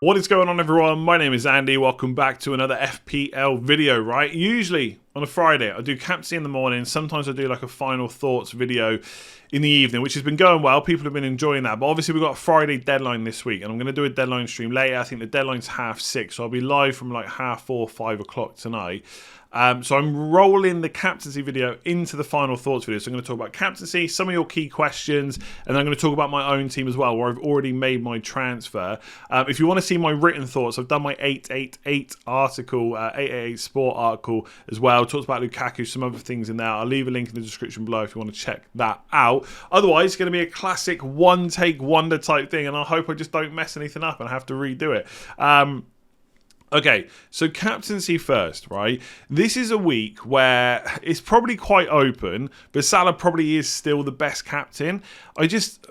What is going on, everyone? My name is Andy. Welcome back to another FPL video, right? Usually on a Friday, I do Captaincy in the morning. Sometimes I do like a final thoughts video in the evening, which has been going well. People have been enjoying that. But obviously, we've got a Friday deadline this week, and I'm going to do a deadline stream later. I think the deadline's 6:30, so I'll be live from like 4:30, 5 o'clock tonight. So I'm rolling the captaincy video into the final thoughts video. So I'm going to talk about captaincy, some of your key questions, and I'm going to talk about my own team as well, where I've already made my transfer. If you want to see my written thoughts, I've done my 888 article, 888 sport article as well. Talked about Lukaku, some other things in there. I'll leave a link in the description below if you want to check that out. Otherwise, it's going to be a classic one-take wonder type thing, and I hope I just don't mess anything up and have to redo it. Okay, so captaincy first, right? This is a week where it's probably quite open, but Salah probably is still the best captain. I just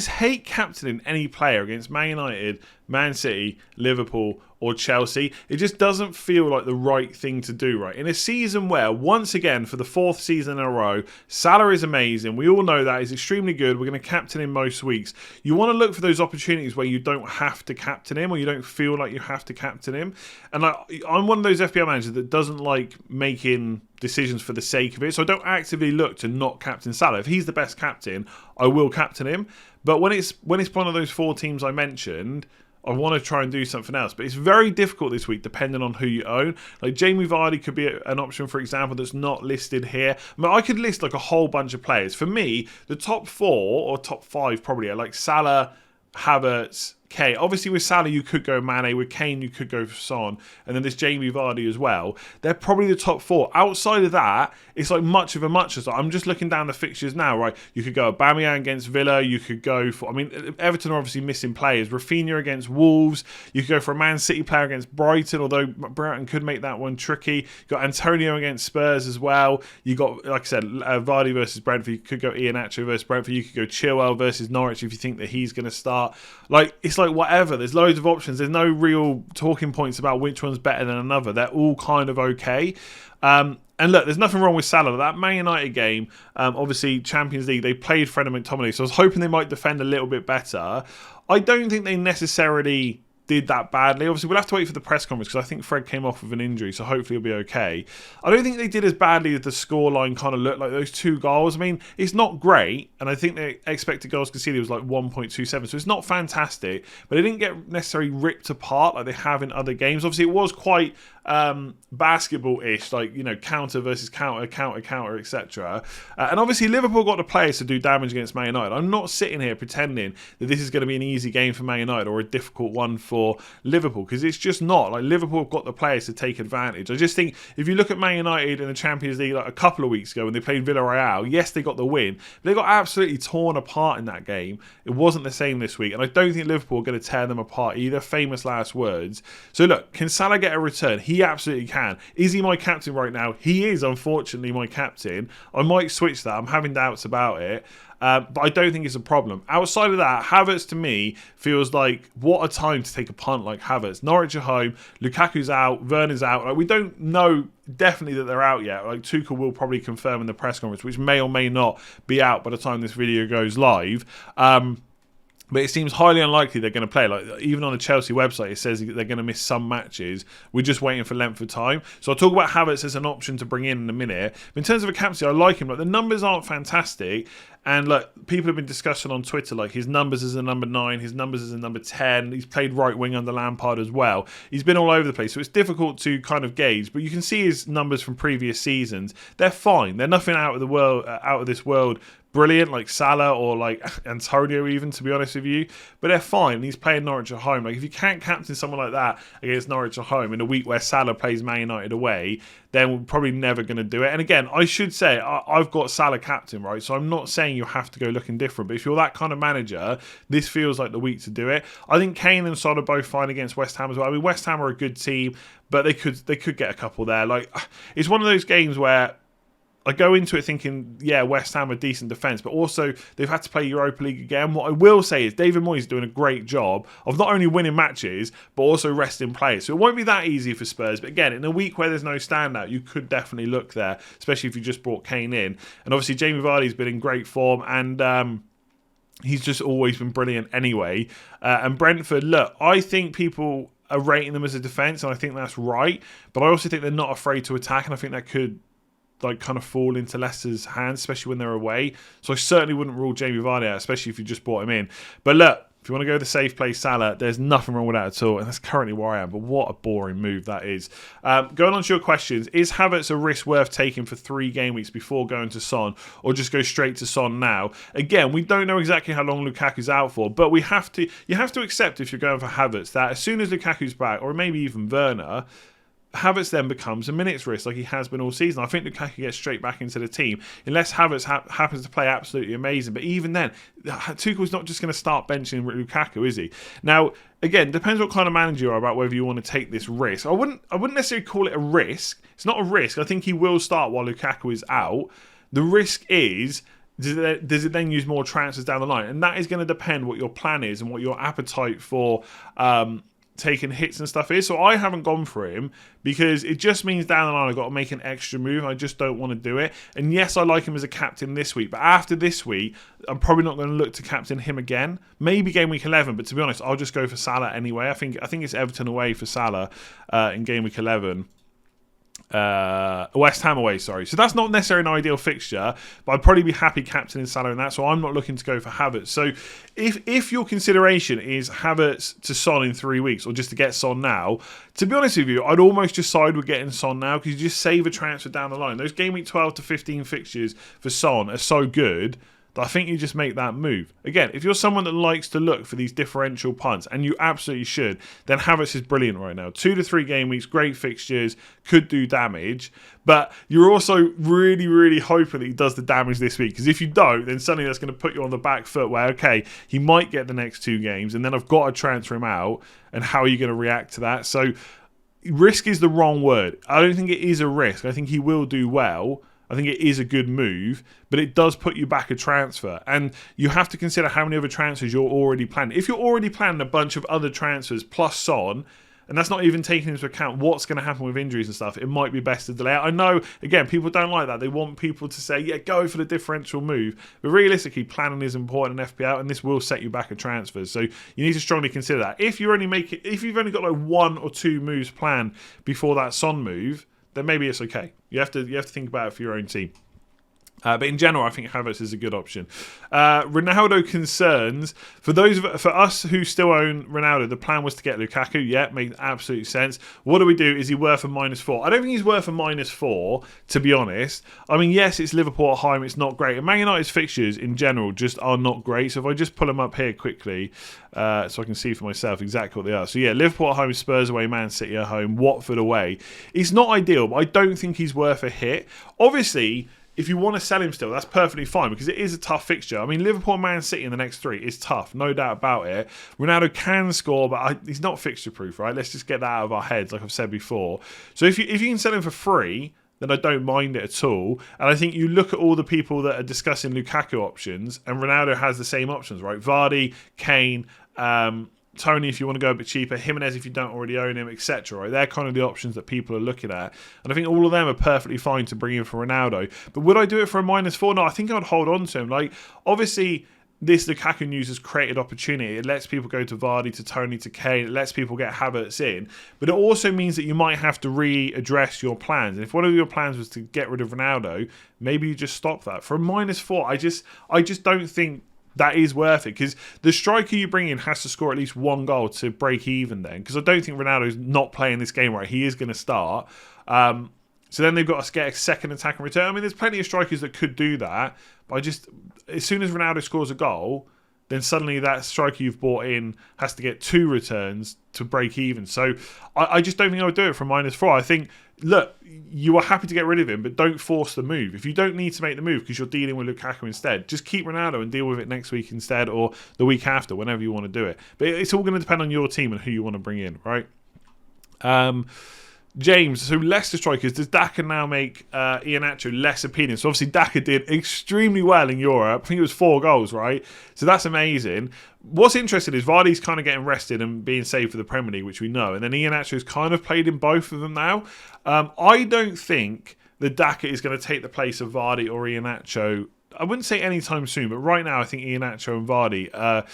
hate captaining any player against Man United, Man City, Liverpool, or Chelsea. It just doesn't feel like the right thing to do, right? In a season where, once again, for the 4th season in a row, Salah is amazing. We all know that. He's extremely good. We're going to captain him most weeks. You want to look for those opportunities where you don't have to captain him, or you don't feel like you have to captain him. And I'm one of those FPL managers that doesn't like making decisions for the sake of it. So I don't actively look to not captain Salah. If he's the best captain, I will captain him. But when it's one of those 4 teams I mentioned, I want to try and do something else. But it's very difficult this week depending on who you own. Like Jamie Vardy could be an option, for example, that's not listed here. I mean, I could list like a whole bunch of players. For me, the top 4 or top 5 probably are like Salah, Havertz, Kane. Obviously with Salah you could go Mane, with Kane you could go for Son, and then there's Jamie Vardy as well. They're probably the top 4. Outside of that, it's like much of a muchness. I'm just looking down the fixtures now, right? You could go Aubameyang against Villa, you could go for, I mean, Everton are obviously missing players. Rafinha against Wolves, you could go for a Man City player against Brighton, although Brighton could make that one tricky. You got Antonio against Spurs as well. You got, like I said, Vardy versus Brentford. You could go Iheanacho versus Brentford. You could go Chilwell versus Norwich if you think that he's going to start. Like, it's like whatever. There's loads of options. There's no real talking points about which one's better than another. They're all kind of okay. And look, there's nothing wrong with Salah. That Man United game, obviously Champions League, they played Fred and McTominay, so I was hoping they might defend a little bit better. I don't think they necessarily did that badly. Obviously, we'll have to wait for the press conference because I think Fred came off with an injury, so hopefully he'll be okay. I don't think they did as badly as the scoreline kind of looked like. Those 2 goals, I mean, it's not great, and I think the expected goals conceded was like 1.27, so it's not fantastic, but it didn't get necessarily ripped apart like they have in other games. Obviously, it was quite basketball-ish, like, you know, counter versus counter, etc. And obviously Liverpool got the players to do damage against Man United. I'm not sitting here pretending that this is going to be an easy game for Man United or a difficult one for Liverpool, because it's just not. Like, Liverpool have got the players to take advantage. I just think if you look at Man United in the Champions League like a couple of weeks ago when they played Villarreal, yes, they got the win, but they got absolutely torn apart in that game. It wasn't the same this week, and I don't think Liverpool are going to tear them apart either. Famous last words. So look, can Salah get a return? He absolutely can. Is he my captain right now? He is, unfortunately, my captain. I might switch that. I'm having doubts about it. But I don't think it's a problem. Outside of that, Havertz to me feels like what a time to take a punt like Havertz. Norwich are home, Lukaku's out, Werner's out. Like, we don't know definitely that they're out yet. Like, Tuchel will probably confirm in the press conference, which may or may not be out by the time this video goes live. But it seems highly unlikely they're going to play. Like, even on the Chelsea website, it says they're going to miss some matches. We're just waiting for length of time. So I'll talk about Havertz as an option to bring in a minute. But in terms of a captaincy, I like him. Like, the numbers aren't fantastic. And like, people have been discussing on Twitter, like, his numbers as a number 9, his numbers as a number 10. He's played right wing under Lampard as well. He's been all over the place, so it's difficult to kind of gauge. But you can see his numbers from previous seasons. They're fine. They're nothing out of this world brilliant like Salah or like Antonio even, to be honest with you, but they're fine. He's playing Norwich at home. Like, if you can't captain someone like that against Norwich at home in a week where Salah plays Man United away, then we're probably never going to do it. And again, I should say I've got Salah captain, right? So I'm not saying you have to go looking different, but if you're that kind of manager, this feels like the week to do it. I think Kane and Son are both fine against West Ham as well. I mean, West Ham are a good team, but they could get a couple there. Like, it's one of those games where I go into it thinking, yeah, West Ham are decent defence, but also they've had to play Europa League again. What I will say is David Moyes is doing a great job of not only winning matches, but also resting players. So it won't be that easy for Spurs. But again, in a week where there's no standout, you could definitely look there, especially if you just brought Kane in. And obviously Jamie Vardy's been in great form, and He's just always been brilliant anyway. And Brentford, look, I think people are rating them as a defence, and I think that's right. But I also think they're not afraid to attack, and I think that could kind of fall into Leicester's hands, especially when they're away. So I certainly wouldn't rule Jamie Vardy out, especially if you just brought him in. But look, if you want to go the safe play Salah, there's nothing wrong with that at all, and that's currently where I am. But what a boring move that is. Going on to your questions, is Havertz a risk worth taking for 3 game weeks before going to Son, or just go straight to Son now? Again, we don't know exactly how long Lukaku's out for, but you have to accept, if you're going for Havertz, that as soon as Lukaku's back, or maybe even Werner, Havertz then becomes a minutes risk like he has been all season. I think Lukaku gets straight back into the team unless Havertz happens to play absolutely amazing. But even then, Tuchel's not just going to start benching Lukaku, is he? Now, again, depends what kind of manager you are about whether you want to take this risk. I wouldn't necessarily call it a risk. It's not a risk. I think he will start while Lukaku is out. The risk is, does it then use more transfers down the line? And that is going to depend what your plan is and what your appetite for taking hits and stuff is. So I haven't gone for him because it just means down the line I've got to make an extra move. I just don't want to do it. And yes, I like him as a captain this week, but after this week, I'm probably not going to look to captain him again. Maybe game week 11, but to be honest, I'll just go for Salah anyway. I think it's Everton away for Salah in game week 11. West Ham away, sorry. So that's not necessarily an ideal fixture, but I'd probably be happy captaining Salah in that, so I'm not looking to go for Havertz. So if your consideration is Havertz to Son in 3 weeks, or just to get Son now, to be honest with you, I'd almost just side with getting Son now, because you just save a transfer down the line. Those game week 12 to 15 fixtures for Son are so good I think you just make that move. Again, if you're someone that likes to look for these differential punts, and you absolutely should, then Havertz is brilliant right now. 2 to 3 game weeks, great fixtures, could do damage. But you're also really, really hoping that he does the damage this week. Because if you don't, then suddenly that's going to put you on the back foot where, okay, he might get the next 2 games, and then I've got to transfer him out. And how are you going to react to that? So risk is the wrong word. I don't think it is a risk. I think he will do well. I think it is a good move, but it does put you back a transfer. And you have to consider how many other transfers you're already planning. If you're already planning a bunch of other transfers plus Son, and that's not even taking into account what's going to happen with injuries and stuff, it might be best to delay it. I know, again, people don't like that. They want people to say, yeah, go for the differential move. But realistically, planning is important in FPL, and this will set you back a transfer. So you need to strongly consider that. If you've only got like 1 or 2 moves planned before that Son move, then maybe it's okay. You have to think about it for your own team. But in general, I think Havertz is a good option. Ronaldo concerns. For us who still own Ronaldo, the plan was to get Lukaku. Yeah, makes absolute sense. What do we do? Is he worth a -4? I don't think he's worth a -4, to be honest. I mean, yes, it's Liverpool at home. It's not great. And Man United's fixtures in general just are not great. So if I just pull them up here quickly, so I can see for myself exactly what they are. So yeah, Liverpool at home, Spurs away, Man City at home, Watford away. It's not ideal, but I don't think he's worth a hit. Obviously, if you want to sell him still, that's perfectly fine because it is a tough fixture. I mean, Liverpool and Man City in the next 3 is tough, no doubt about it. Ronaldo can score, but he's not fixture-proof, right? Let's just get that out of our heads, like I've said before. So if you can sell him for free, then I don't mind it at all. And I think you look at all the people that are discussing Lukaku options, and Ronaldo has the same options, right? Vardy, Kane, Tony, if you want to go a bit cheaper, Jimenez if you don't already own him, etc. Right? They're kind of the options that people are looking at. And I think all of them are perfectly fine to bring in for Ronaldo. But would I do it for a -4? No, I think I'd hold on to him. Like, obviously, this Lukaku news has created opportunity. It lets people go to Vardy, to Tony, to Kane. It lets people get Havertz in. But it also means that you might have to readdress your plans. And if one of your plans was to get rid of Ronaldo, maybe you just stop that. For a -4, I just don't think that is worth it, because the striker you bring in has to score at least 1 goal to break even then, because I don't think Ronaldo's not playing this game right. He is going to start. So then they've got to get a second attack and return. I mean, there's plenty of strikers that could do that, but as soon as Ronaldo scores a goal, then suddenly that striker you've bought in has to get 2 returns to break even. So I just don't think I would do it for a -4. I think, look, you are happy to get rid of him, but don't force the move. If you don't need to make the move because you're dealing with Lukaku instead, just keep Ronaldo and deal with it next week instead, or the week after, whenever you want to do it. But it's all going to depend on your team and who you want to bring in, right? James, so Leicester strikers, does Daka now make Iheanacho less appealing? So obviously Daka did extremely well in Europe. I think it was 4 goals, right? So that's amazing. What's interesting is Vardy's kind of getting rested and being saved for the Premier League, which we know. And then Iheanacho's kind of played in both of them now. I don't think that Daka is going to take the place of Vardy or Iheanacho I wouldn't say anytime soon, but right now I think Iheanacho and Vardy.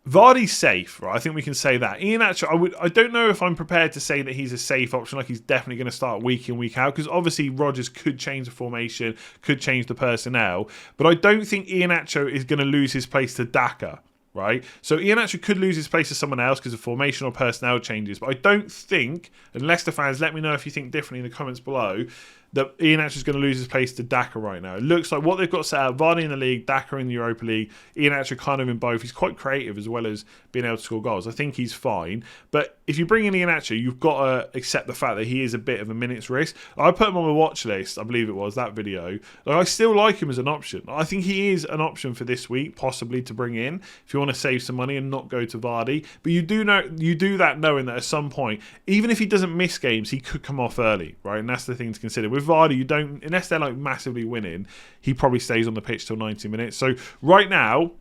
Vardy's safe, right? I think we can say that. Iheanacho, I don't know if I'm prepared to say that he's a safe option, like he's definitely going to start week in, week out, because obviously Rodgers could change the formation, could change the personnel, but I don't think Iheanacho is going to lose his place to Daka, right? So Iheanacho could lose his place to someone else because of formation or personnel changes, but I don't think, and Leicester fans, let me know if you think differently in the comments below, that Iheanacho is going to lose his place to Daka right now. It looks like what they've got set out, Vardy in the league, Daka in the Europa League, Iheanacho kind of in both. He's quite creative as well as being able to score goals. I think he's fine. But if you bring in Iheanacho, you've got to accept the fact that he is a bit of a minutes risk. I put him on my watch list, I believe it was, that video. I still like him as an option. I think he is an option for this week, possibly to bring in, if you want to save some money and not go to Vardy. But you do that knowing that at some point, even if he doesn't miss games, he could come off early, right? And that's the thing to consider. With Vardy, you don't, unless they're like massively winning, he probably stays on the pitch till 90 minutes. So right now,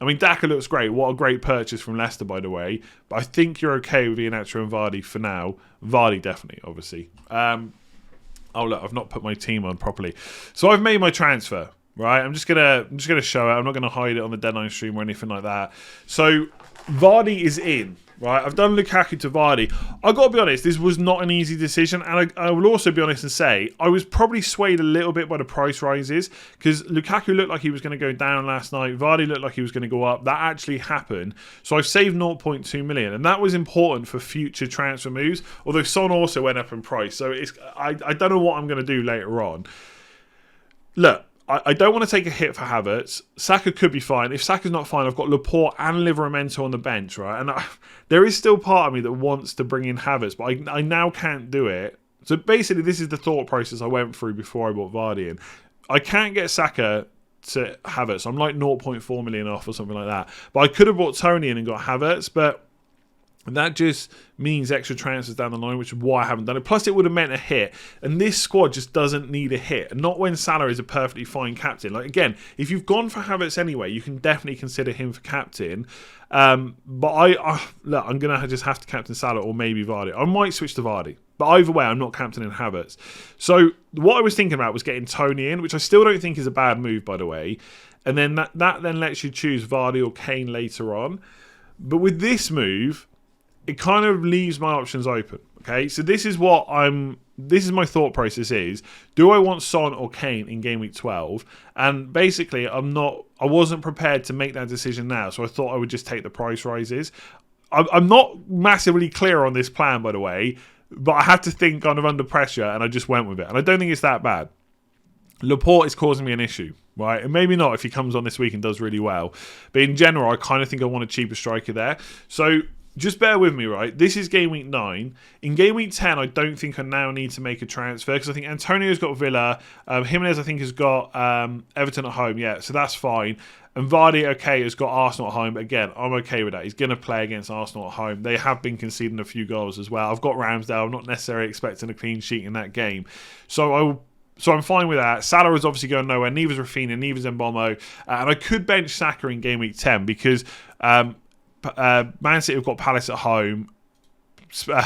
I mean, Daka looks great. What a great purchase from Leicester, by the way. But I think you're okay with Iheanacho and Vardy for now. Vardy definitely, obviously. Oh look, I've not put my team on properly. So I've made my transfer, right? I'm just gonna show it. I'm not gonna hide it on the deadline stream or anything like that. So Vardy is in. Right, I've done Lukaku to Vardy. I got to be honest, this was not an easy decision, and I will also be honest and say I was probably swayed a little bit by the price rises, because Lukaku looked like he was going to go down last night. Vardy looked like he was going to go up. That actually happened, so I've saved 0.2 million, and that was important for future transfer moves. Although Son also went up in price, so I don't know what I'm going to do later on. Look, I don't want to take a hit for Havertz. Saka could be fine. If Saka's not fine, I've got Laporte and Livramento on the bench, right? And there is still part of me that wants to bring in Havertz, but I now can't do it. So basically, this is the thought process I went through before I bought Vardy in. I can't get Saka to Havertz. I'm like 0.4 million off or something like that. But I could have bought Tony in and got Havertz, but that just means extra transfers down the line, which is why I haven't done it. Plus, it would have meant a hit. And this squad just doesn't need a hit. And not when Salah is a perfectly fine captain. Like, again, if you've gone for Havertz anyway, you can definitely consider him for captain. But look, I'm going to just have to captain Salah or maybe Vardy. I might switch to Vardy. But either way, I'm not captaining Havertz. So what I was thinking about was getting Tony in, which I still don't think is a bad move, by the way. And then that then lets you choose Vardy or Kane later on. But with this move, it kind of leaves my options open. Okay, so this is my thought process is, do I want Son or Kane in game week 12? And basically I wasn't prepared to make that decision now, so I thought I would just take the price rises. I'm not massively clear on this plan, by the way, but I had to think kind of under pressure, and I just went with it. And I don't think it's that bad. Laporte is causing me an issue, right? And maybe not if he comes on this week and does really well. But in general, I kind of think I want a cheaper striker there. So just bear with me, right? This is game week 9. In game week 10, I don't think I now need to make a transfer, because I think Antonio's got Villa. Jimenez, I think, has got Everton at home. Yeah, so that's fine. And Vardy, okay, has got Arsenal at home. But again, I'm okay with that. He's going to play against Arsenal at home. They have been conceding a few goals as well. I've got Ramsdale. I'm not necessarily expecting a clean sheet in that game. So I'm fine with that. Salah is obviously going nowhere. Neither's Rafinha, neither's Mbomo. And I could bench Saka in game week 10 because Man City have got Palace at home.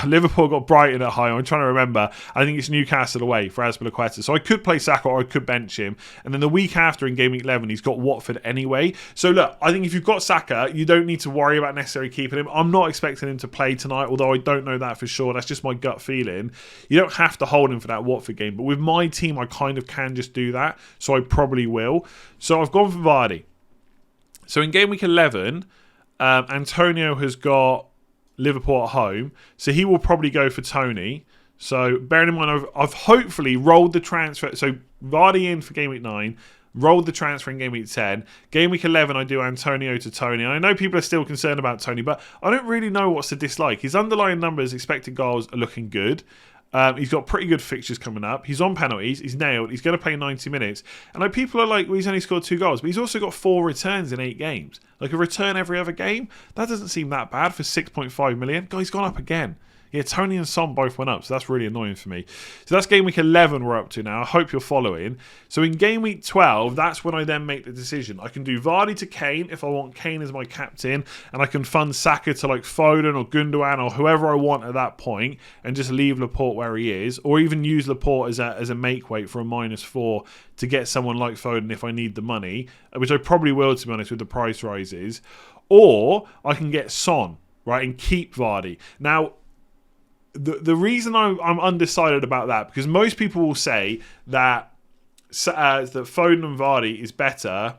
Liverpool got Brighton at home. I'm trying to remember. I think it's Newcastle away for Azpilicueta. So I could play Saka or I could bench him. And then the week after in game week 11, he's got Watford anyway. So look, I think if you've got Saka, you don't need to worry about necessarily keeping him. I'm not expecting him to play tonight, although I don't know that for sure. That's just my gut feeling. You don't have to hold him for that Watford game. But with my team, I kind of can just do that. So I probably will. So I've gone for Vardy. So in game week 11, Antonio has got Liverpool at home, so he will probably go for Tony. So bearing in mind, I've hopefully rolled the transfer. So Vardy in for game week 9, rolled the transfer in game week 10. Game week 11, I do Antonio to Tony. And I know people are still concerned about Tony, but I don't really know what's to dislike. His underlying numbers, expected goals, are looking good. He's got pretty good fixtures coming up. He's on penalties. He's nailed. He's going to play 90 minutes. And like, people are like, well, he's only scored 2 goals. But he's also got 4 returns in 8 games. Like a return every other game. That doesn't seem that bad for 6.5 million. God, he's gone up again. Yeah, Tony and Son both went up, so that's really annoying for me. So that's game week 11 we're up to now. I hope you're following. So in game week 12, that's when I then make the decision. I can do Vardy to Kane if I want Kane as my captain, and I can fund Saka to like Foden or Gundogan or whoever I want at that point, and just leave Laporte where he is, or even use Laporte as a make weight for a -4 to get someone like Foden if I need the money, which I probably will, to be honest, with the price rises. Or I can get Son, right, and keep Vardy. Now, the reason I'm undecided about that, because most people will say that Foden and Vardy is better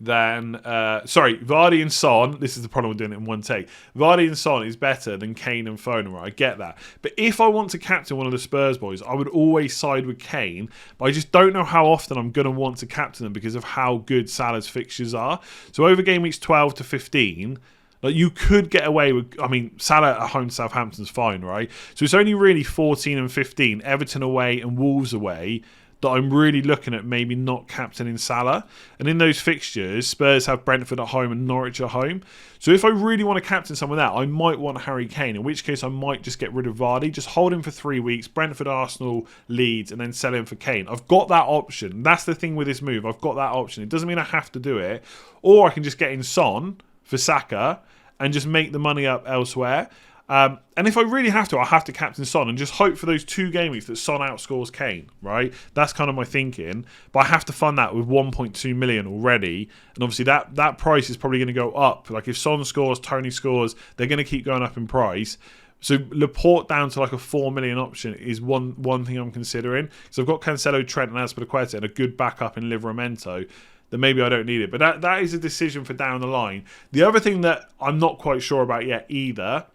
than Vardy and Son. This is the problem with doing it in one take. Vardy and Son is better than Kane and Foden, right? I get that. But if I want to captain one of the Spurs boys, I would always side with Kane. But I just don't know how often I'm going to want to captain them because of how good Salah's fixtures are. So over game weeks 12 to 15, like you could get away with, I mean, Salah at home to Southampton's fine, right? So it's only really 14 and 15, Everton away and Wolves away, that I'm really looking at maybe not captaining Salah. And in those fixtures, Spurs have Brentford at home and Norwich at home. So if I really want to captain someone out, I might want Harry Kane, in which case I might just get rid of Vardy, just hold him for 3 weeks, Brentford, Arsenal, Leeds, and then sell him for Kane. I've got that option. That's the thing with this move. I've got that option. It doesn't mean I have to do it. Or I can just get in Son for Saka and just make the money up elsewhere. And if I really have to, I'll have to captain Son and just hope for those 2 game weeks that Son outscores Kane, right? That's kind of my thinking. But I have to fund that with 1.2 million already. And obviously that price is probably going to go up. Like if Son scores, Tony scores, they're going to keep going up in price. So Laporte down to like a 4 million option is one thing I'm considering. So I've got Cancelo, Trent and Azpilicueta and a good backup in Livramento. Then maybe I don't need it. But that is a decision for down the line. The other thing that I'm not quite sure about yet either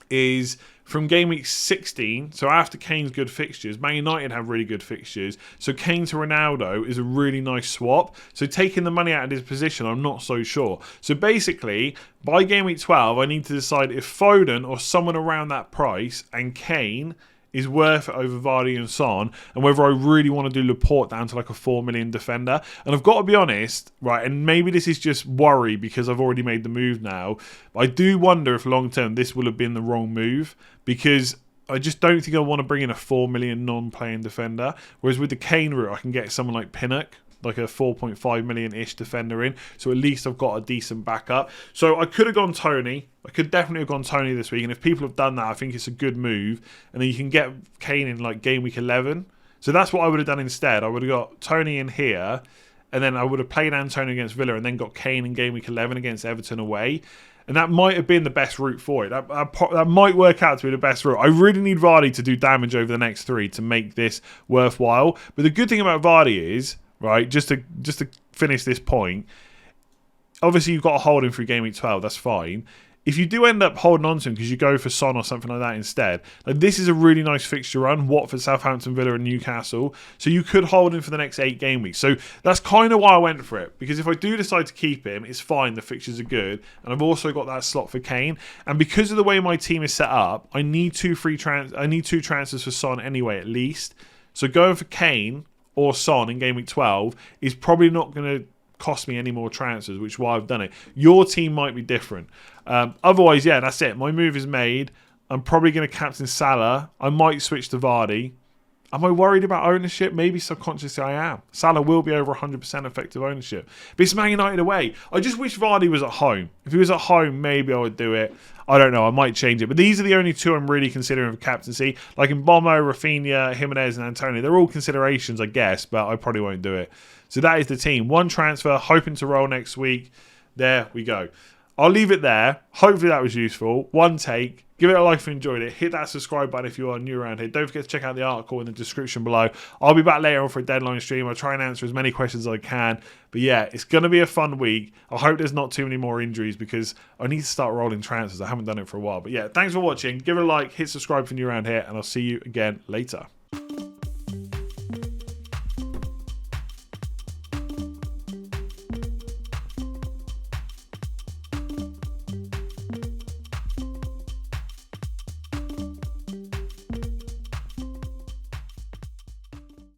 is from game week 16, so after Kane's good fixtures, Man United have really good fixtures, so Kane to Ronaldo is a really nice swap. So taking the money out of his position, I'm not so sure. So basically, by game week 12, I need to decide if Foden or someone around that price and Kane is worth it over Vardy and Son, and whether I really want to do Laporte down to like a 4 million defender. And I've got to be honest, right, and maybe this is just worry because I've already made the move now, but I do wonder if long term this will have been the wrong move, because I just don't think I want to bring in a 4 million non-playing defender, whereas with the Kane route I can get someone like Pinnock, like a 4.5 million-ish defender in. So at least I've got a decent backup. So I could have gone Tony. I could definitely have gone Tony this week. And if people have done that, I think it's a good move. And then you can get Kane in like game week 11. So that's what I would have done instead. I would have got Tony in here. And then I would have played Antonio against Villa and then got Kane in game week 11 against Everton away. And that might have been the best route for it. That might work out to be the best route. I really need Vardy to do damage over the next 3 to make this worthwhile. But the good thing about Vardy is, right, just to finish this point, obviously you've got to hold him through game week 12, that's fine. If you do end up holding on to him because you go for Son or something like that instead, like this is a really nice fixture run, Watford, Southampton, Villa and Newcastle, so you could hold him for the next 8 game weeks. So that's kind of why I went for it, because if I do decide to keep him, it's fine, the fixtures are good, and I've also got that slot for Kane, and because of the way my team is set up, I need 2 transfers for Son anyway at least, so going for Kane or Son in game week 12 is probably not going to cost me any more transfers, which is why I've done it. Your team might be different. Otherwise, yeah, that's it. My move is made. I'm probably going to captain Salah. I might switch to Vardy. Am I worried about ownership? Maybe subconsciously I am. Salah will be over 100% effective ownership. But it's Man United away. I just wish Vardy was at home. If he was at home, maybe I would do it. I don't know. I might change it. But these are the only 2 I'm really considering for captaincy. Like in Bomo, Rafinha, Jimenez and Antonio. They're all considerations, I guess, but I probably won't do it. So that is the team. 1 transfer, hoping to roll next week. There we go. I'll leave it there. Hopefully that was useful. 1 take. Give it a like if you enjoyed it. Hit that subscribe button if you are new around here. Don't forget to check out the article in the description below. I'll be back later on for a deadline stream. I'll try and answer as many questions as I can. But yeah, it's going to be a fun week. I hope there's not too many more injuries because I need to start rolling transfers. I haven't done it for a while. But yeah, thanks for watching. Give it a like. Hit subscribe if you're new around here. And I'll see you again later.